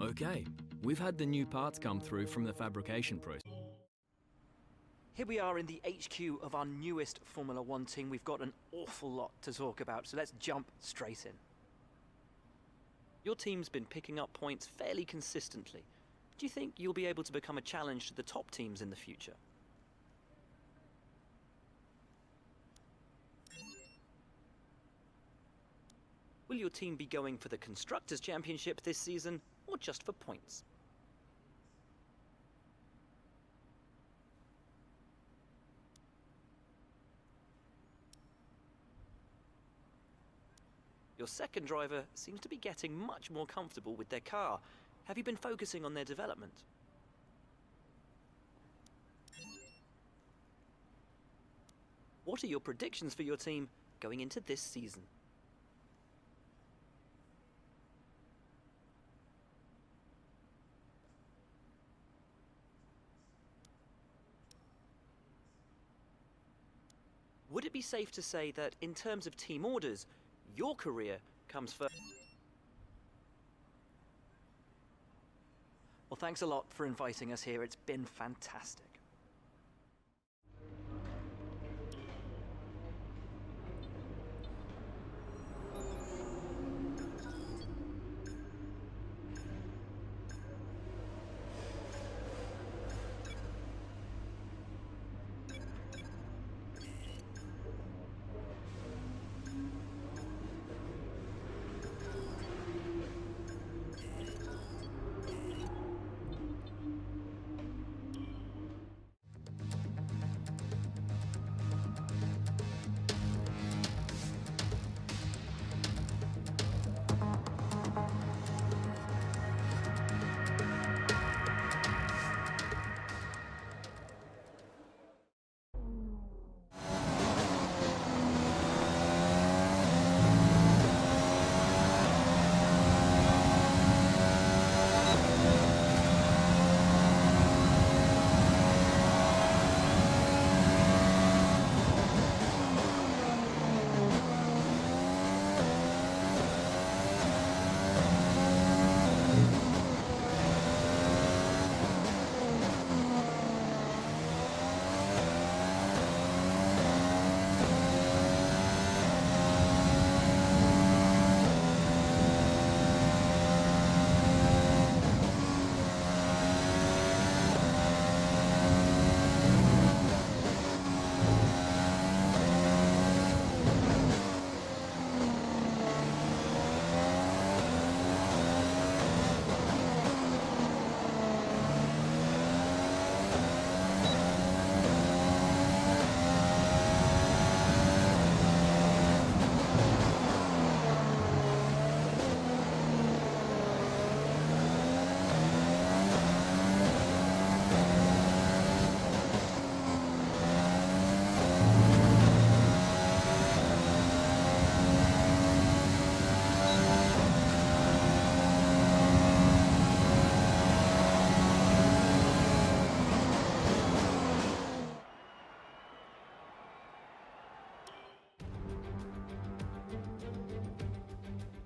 Okay, we've had the new parts come through from the fabrication process. Here we are in the HQ of our newest Formula One team. We've got an awful lot to talk about, so let's jump straight in. Your team's been picking up points fairly consistently. Do you think you'll be able to become a challenge to the top teams in the future? Will your team be going for the Constructors' Championship this season, or just for points? Your second driver seems to be getting much more comfortable with their car. Have you been focusing on their development? What are your predictions for your team going into this season? Would it be safe to say that in terms of team orders, your career comes first? Well, thanks a lot for inviting us here. It's been fantastic.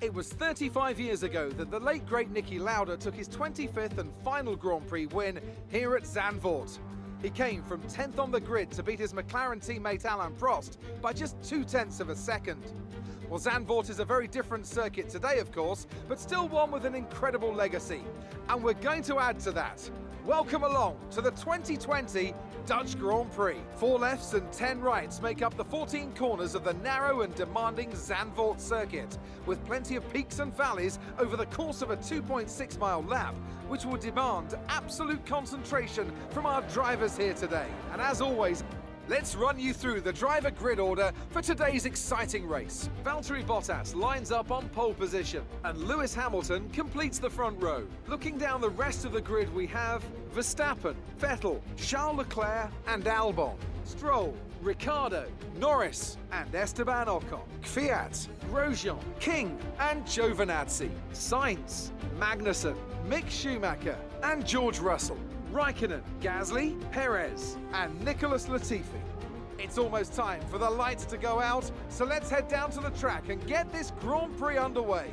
It was 35 years ago that the late great Niki Lauda took his 25th and final Grand Prix win here at Zandvoort. He came from 10th on the grid to beat his McLaren teammate Alain Prost by just 0.2 of a second. Well, Zandvoort is a very different circuit today, of course, but still one with an incredible legacy. And we're going to add to that. Welcome along to the 2020 Dutch Grand Prix. 4 lefts and 10 rights make up the 14 corners of the narrow and demanding Zandvoort circuit, with plenty of peaks and valleys over the course of a 2.6-mile lap, which will demand absolute concentration from our drivers here today. And as always, let's run you through the driver grid order for today's exciting race. Valtteri Bottas lines up on pole position, and Lewis Hamilton completes the front row. Looking down the rest of the grid, we have Verstappen, Vettel, Charles Leclerc and Albon, Stroll, Ricciardo, Norris and Esteban Ocon, Kvyat, Grosjean, King and Giovinazzi, Sainz, Magnussen, Mick Schumacher and George Russell, Raikkonen, Gasly, Perez and Nicholas Latifi. It's almost time for the lights to go out, so let's head down to the track and get this Grand Prix underway.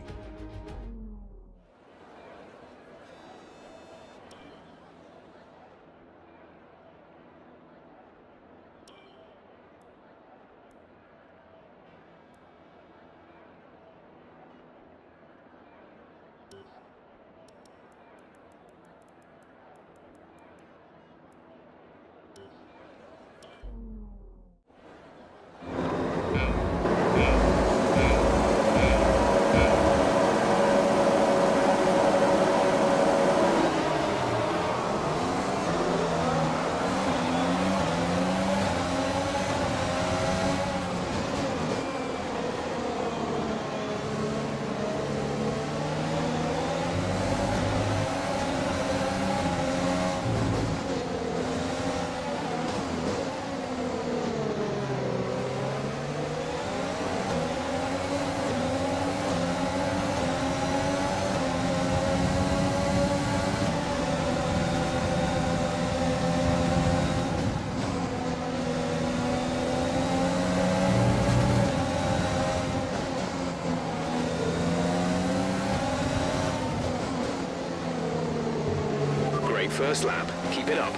great first lap. Keep it up.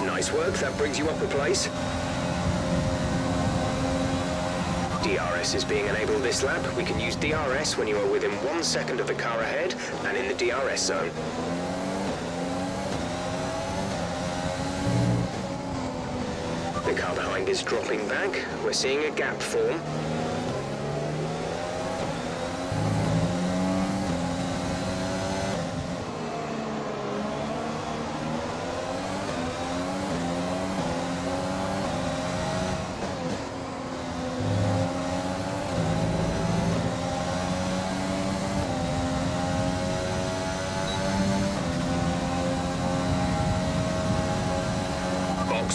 Nice work, that brings you up a place. DRS is being enabled this lap. We can use DRS when you are within 1 second of the car ahead and in the DRS zone. The car behind is dropping back. We're seeing a gap form.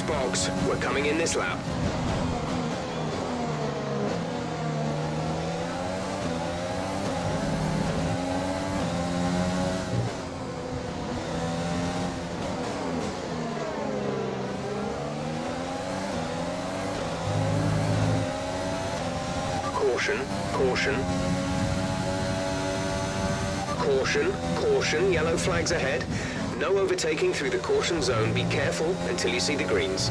Box, we're coming in this lap. Caution, caution. Caution, caution, yellow flags ahead. No overtaking through the caution zone. Be careful until you see the greens.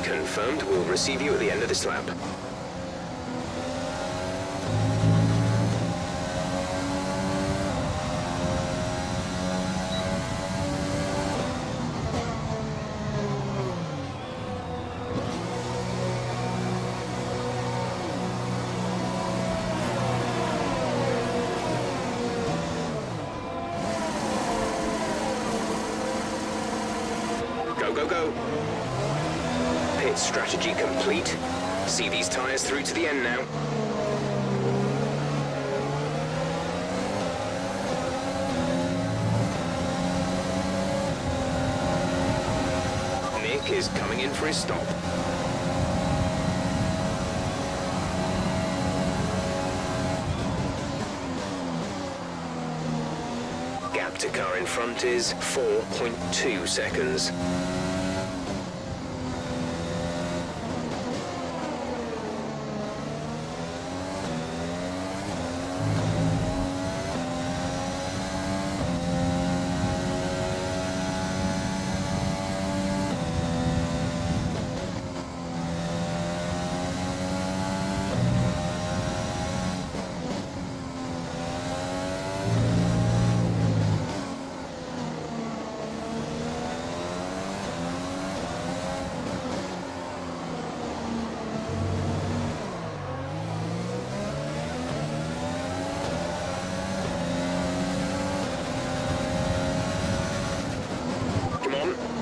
Confirmed, we'll receive you at the end of this lap. Go, go, go. Pit strategy complete. See these tyres through to the end now. Nick is coming in for his stop. Gap to car in front is 4.2 seconds.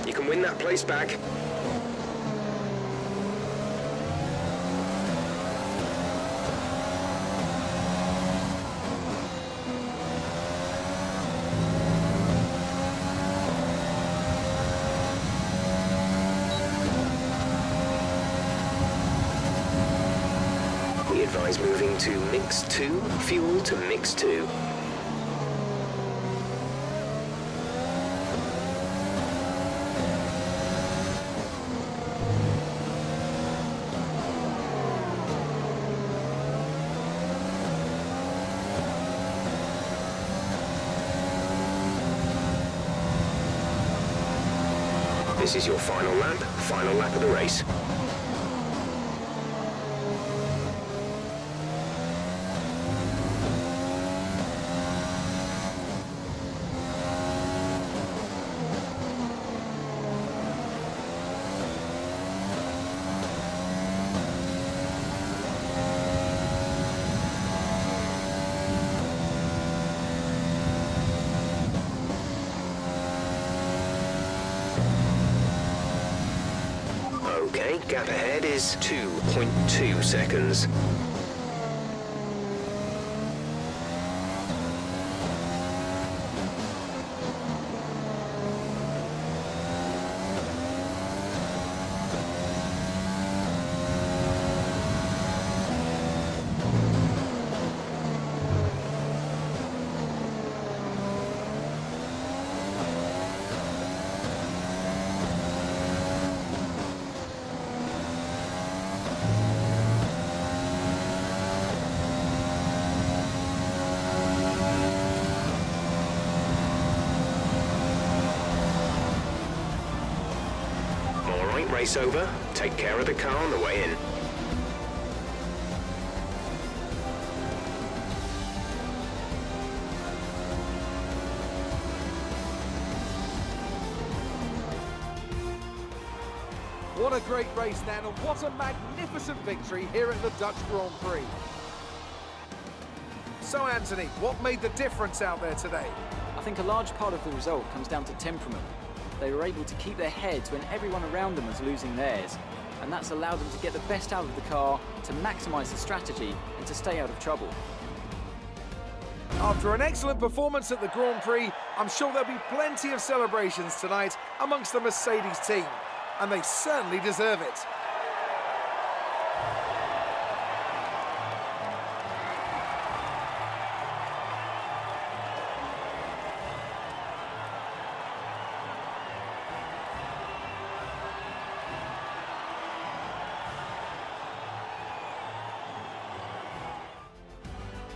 You can win that place back. We advise moving to mix 2, fuel to mix 2. This is your final lap of the race. Okay, gap ahead is 2.2 seconds. Race over. Take care of the car on the way in. What a great race then, and what a magnificent victory here at the Dutch Grand Prix. So Anthony, what made the difference out there today? I think a large part of the result comes down to temperament. They were able to keep their heads when everyone around them was losing theirs, and that's allowed them to get the best out of the car, to maximise the strategy, and to stay out of trouble. After an excellent performance at the Grand Prix, I'm sure there'll be plenty of celebrations tonight amongst the Mercedes team, and they certainly deserve it.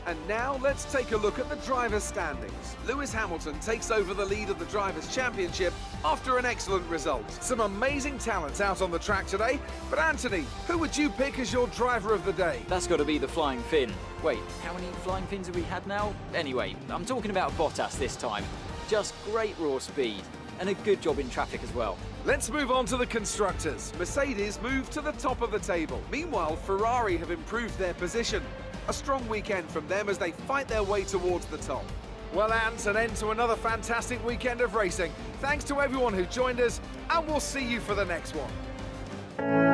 And now let's take a look at the drivers' standings. Lewis Hamilton takes over the lead of the Drivers' Championship after an excellent result. Some amazing talents out on the track today, but Anthony, who would you pick as your driver of the day? That's got to be the Flying Finn. Wait, how many Flying Fins have we had now? Anyway, I'm talking about Bottas this time. Just great raw speed, and a good job in traffic as well. Let's move on to the constructors. Mercedes move to the top of the table. Meanwhile, Ferrari have improved their position. A strong weekend from them as they fight their way towards the top. Well, Ant, an end to another fantastic weekend of racing. Thanks to everyone who joined us, and we'll see you for the next one.